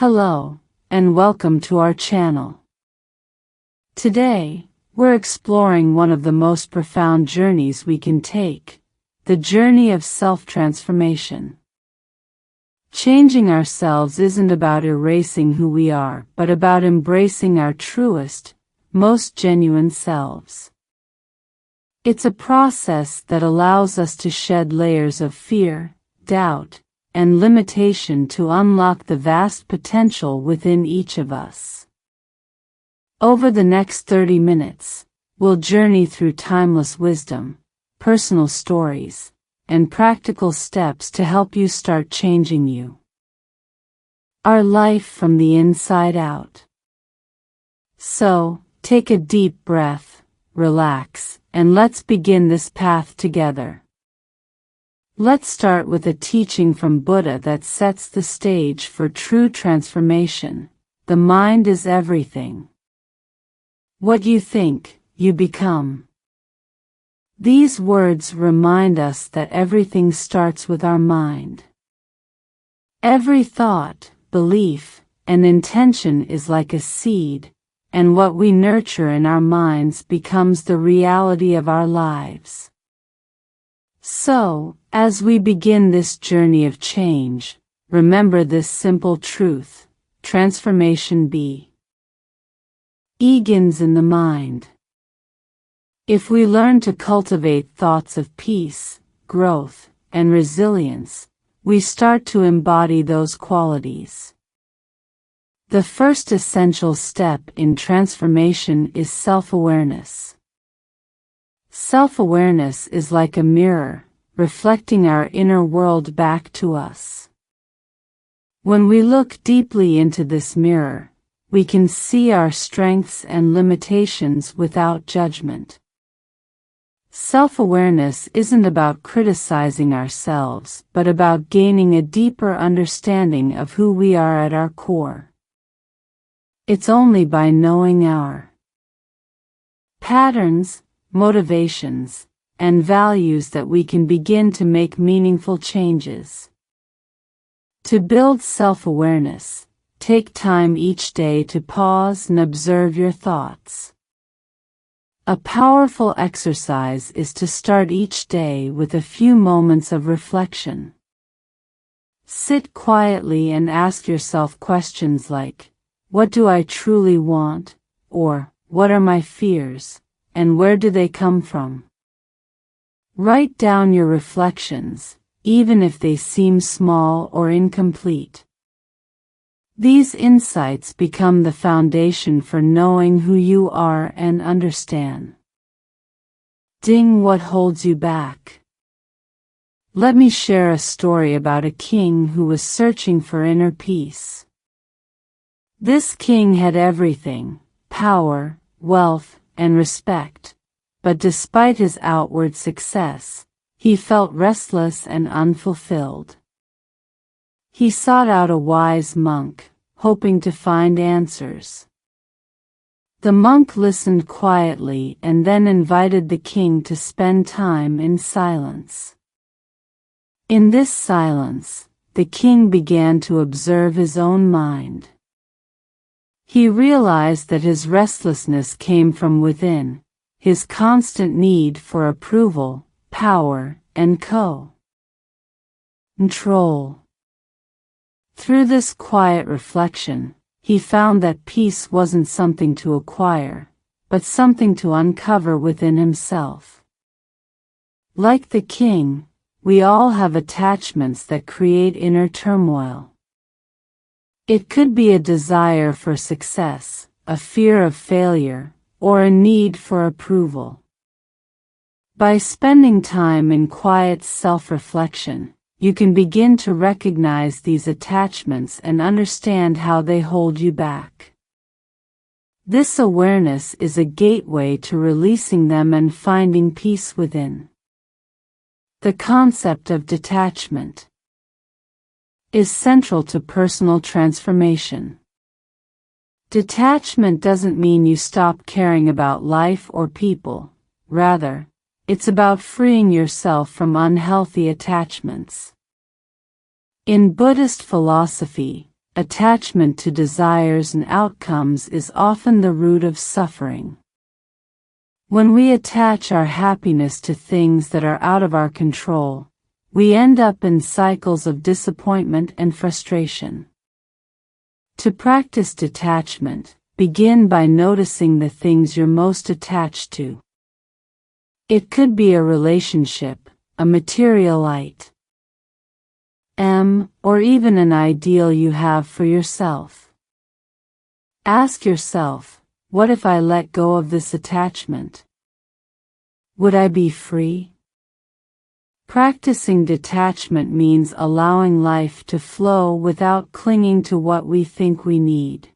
Hello, and welcome to our channel. Today, we're exploring one of the most profound journeys we can take, the journey of self-transformation. Changing ourselves isn't about erasing who we are, but about embracing our truest, most genuine selves. It's a process that allows us to shed layers of fear, doubt, and limitation to unlock the vast potential within each of us. Over the next 30 minutes, we'll journey through timeless wisdom, personal stories, and practical steps to help you start changing our life from the inside out. So, take a deep breath, relax, and let's begin this path together. Let's start with a teaching from Buddha that sets the stage for true transformation. The mind is everything. What you think, you become. These words remind us that everything starts with our mind. Every thought, belief, and intention is like a seed, and what we nurture in our minds becomes the reality of our lives. So, as we begin this journey of change, remember this simple truth: transformation begins in the mind. If we learn to cultivate thoughts of peace, growth, and resilience, we start to embody those qualities. The first essential step in transformation is self-awareness. Self-awareness is like a mirror, reflecting our inner world back to us. When we look deeply into this mirror, we can see our strengths and limitations without judgment. Self-awareness isn't about criticizing ourselves, but about gaining a deeper understanding of who we are at our core. It's only by knowing our patterns, motivations, and values that we can begin to make meaningful changes. To build self-awareness, take time each day to pause and observe your thoughts. A powerful exercise is to start each day with a few moments of reflection. Sit quietly and ask yourself questions like, "What do I truly want?" or "What are my fears, and where do they come from?" Write down your reflections, even if they seem small or incomplete. These insights become the foundation for knowing who you are and understand. What holds you back? Let me share a story about a king who was searching for inner peace. This king had everything: power, wealth, and respect. But despite his outward success, he felt restless and unfulfilled. He sought out a wise monk, hoping to find answers. The monk listened quietly and then invited the king to spend time in silence. In this silence, the king began to observe his own mind. He realized that his restlessness came from within, his constant need for approval, power, and control. Through this quiet reflection, he found that peace wasn't something to acquire, but something to uncover within himself. Like the king, we all have attachments that create inner turmoil. It could be a desire for success, a fear of failure, or a need for approval. By spending time in quiet self-reflection, you can begin to recognize these attachments and understand how they hold you back. This awareness is a gateway to releasing them and finding peace within. The concept of detachment is central to personal transformation. Detachment doesn't mean you stop caring about life or people. Rather, it's about freeing yourself from unhealthy attachments. In Buddhist philosophy, attachment to desires and outcomes is often the root of suffering. When we attach our happiness to things that are out of our control, we end up in cycles of disappointment and frustration. To practice detachment, begin by noticing the things you're most attached to. It could be a relationship, a material item, or even an ideal you have for yourself. Ask yourself, what if I let go of this attachment? Would I be free? Practicing detachment means allowing life to flow without clinging to what we think we need.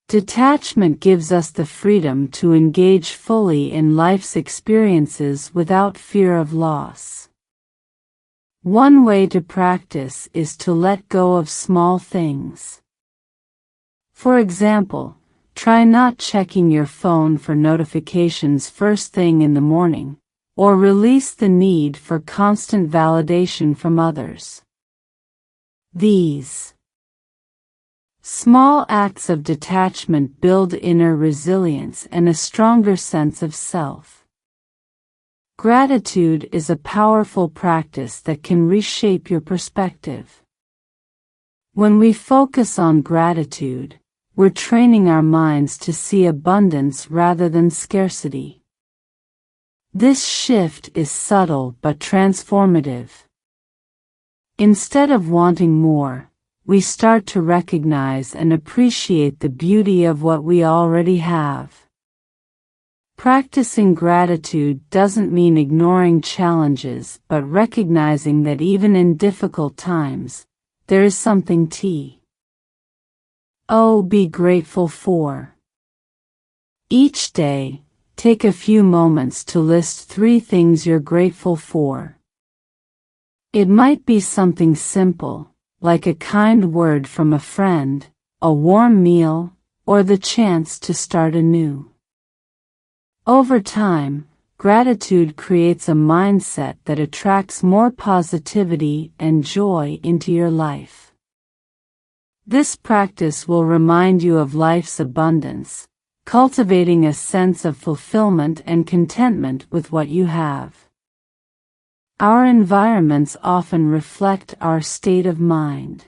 Detachment gives us the freedom to engage fully in life's experiences without fear of loss. One way to practice is to let go of small things. For example, try not checking your phone for notifications first thing in the morning, or release the need for constant validation from others. These small acts of detachment build inner resilience and a stronger sense of self. Gratitude is a powerful practice that can reshape your perspective. When we focus on gratitude, we're training our minds to see abundance rather than scarcity. This shift is subtle but transformative. Instead of wanting more, we start to recognize and appreciate the beauty of what we already have. Practicing gratitude doesn't mean ignoring challenges, but recognizing that even in difficult times, there is something to be grateful for. Each day, take a few moments to list 3 things you're grateful for. It might be something simple, like a kind word from a friend, a warm meal, or the chance to start anew. Over time, gratitude creates a mindset that attracts more positivity and joy into your life. This practice will remind you of life's abundance, cultivating a sense of fulfillment and contentment with what you have. Our environments often reflect our state of mind.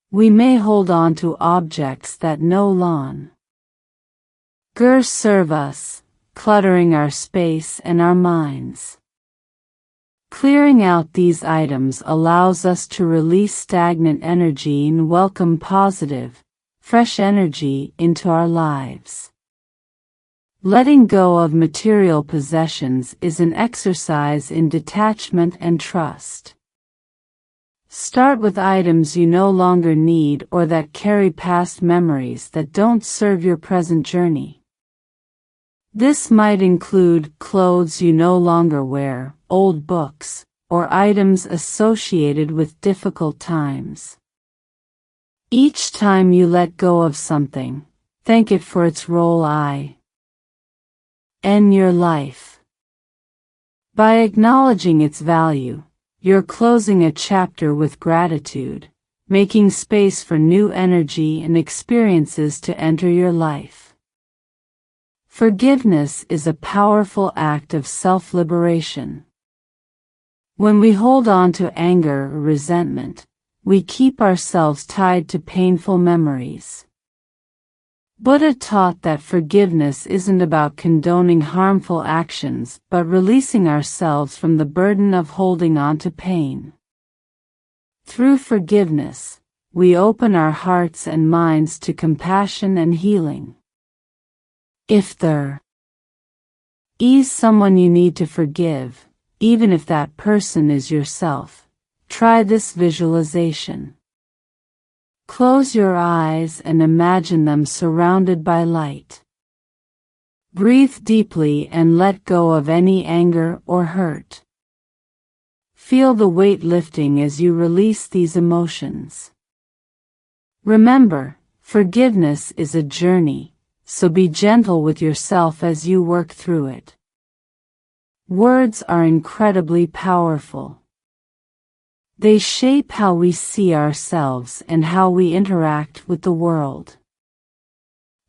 We may hold on to objects that no longer serve us, cluttering our space and our minds. Clearing out these items allows us to release stagnant energy and welcome positive, fresh energy into our lives. Letting go of material possessions is an exercise in detachment and trust. Start with items you no longer need or that carry past memories that don't serve your present journey. This might include clothes you no longer wear, old books, or items associated with difficult times. Each time you let go of something, thank it for its role in your life. By acknowledging its value, you're closing a chapter with gratitude, making space for new energy and experiences to enter your life. Forgiveness is a powerful act of self-liberation. When we hold on to anger or resentment, we keep ourselves tied to painful memories. Buddha taught that forgiveness isn't about condoning harmful actions but releasing ourselves from the burden of holding on to pain. Through forgiveness, we open our hearts and minds to compassion and healing. If there is someone you need to forgive, even if that person is yourself, try this visualization. Close your eyes and imagine them surrounded by light. Breathe deeply and let go of any anger or hurt. Feel the weight lifting as you release these emotions. Remember, forgiveness is a journey, so be gentle with yourself as you work through it. Words are incredibly powerful. They shape how we see ourselves and how we interact with the world.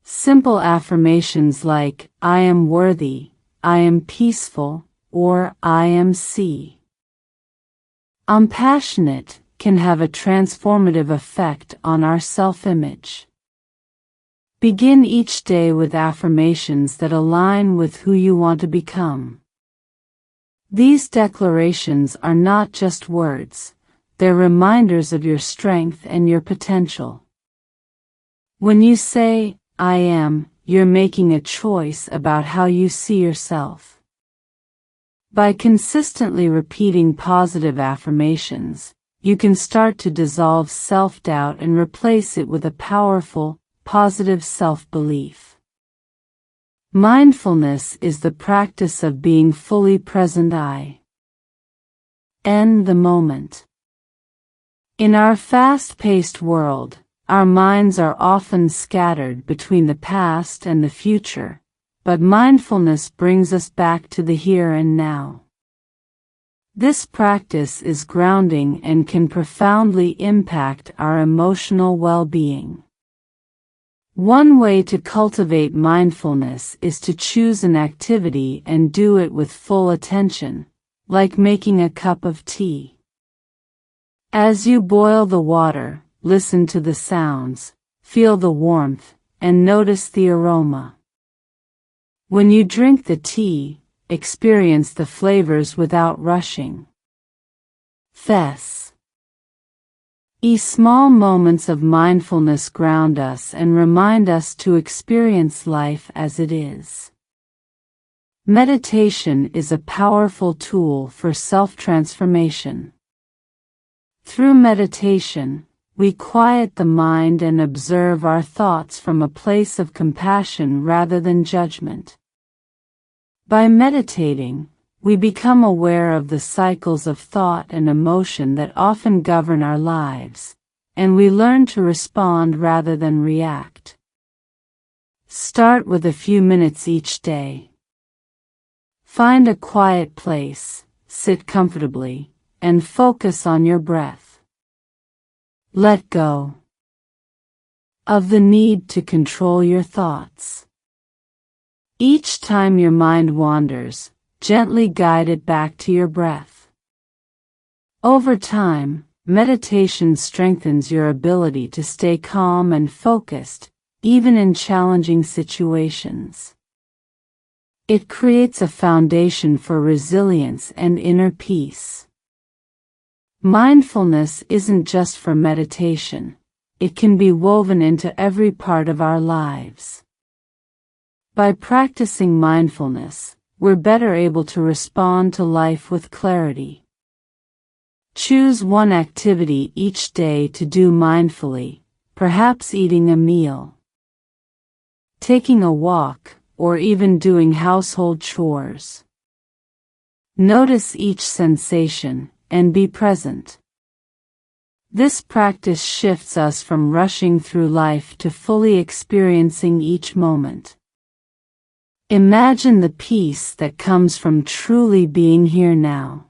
Simple affirmations like, I am worthy, I am peaceful, or I am I'm passionate, can have a transformative effect on our self-image. Begin each day with affirmations that align with who you want to become. These declarations are not just words, they're reminders of your strength and your potential. When you say, I am, you're making a choice about how you see yourself. By consistently repeating positive affirmations, you can start to dissolve self-doubt and replace it with a powerful, positive self-belief. Mindfulness is the practice of being fully present in the moment. In our fast-paced world, our minds are often scattered between the past and the future, but mindfulness brings us back to the here and now. This practice is grounding and can profoundly impact our emotional well-being. One way to cultivate mindfulness is to choose an activity and do it with full attention, like making a cup of tea. As you boil the water, listen to the sounds, feel the warmth, and notice the aroma. When you drink the tea, experience the flavors without rushing. Small moments of mindfulness ground us and remind us to experience life as it is. Meditation is a powerful tool for self-transformation. Through meditation, we quiet the mind and observe our thoughts from a place of compassion rather than judgment. By meditating, we become aware of the cycles of thought and emotion that often govern our lives, and we learn to respond rather than react. Start with a few minutes each day. Find a quiet place, sit comfortably, and focus on your breath. Let go of the need to control your thoughts. Each time your mind wanders, gently guide it back to your breath. Over time, meditation strengthens your ability to stay calm and focused, even in challenging situations. It creates a foundation for resilience and inner peace. Mindfulness isn't just for meditation, it can be woven into every part of our lives. By practicing mindfulness, we're better able to respond to life with clarity. Choose one activity each day to do mindfully, perhaps eating a meal, taking a walk, or even doing household chores. Notice each sensation and be present. This practice shifts us from rushing through life to fully experiencing each moment. Imagine the peace that comes from truly being here now.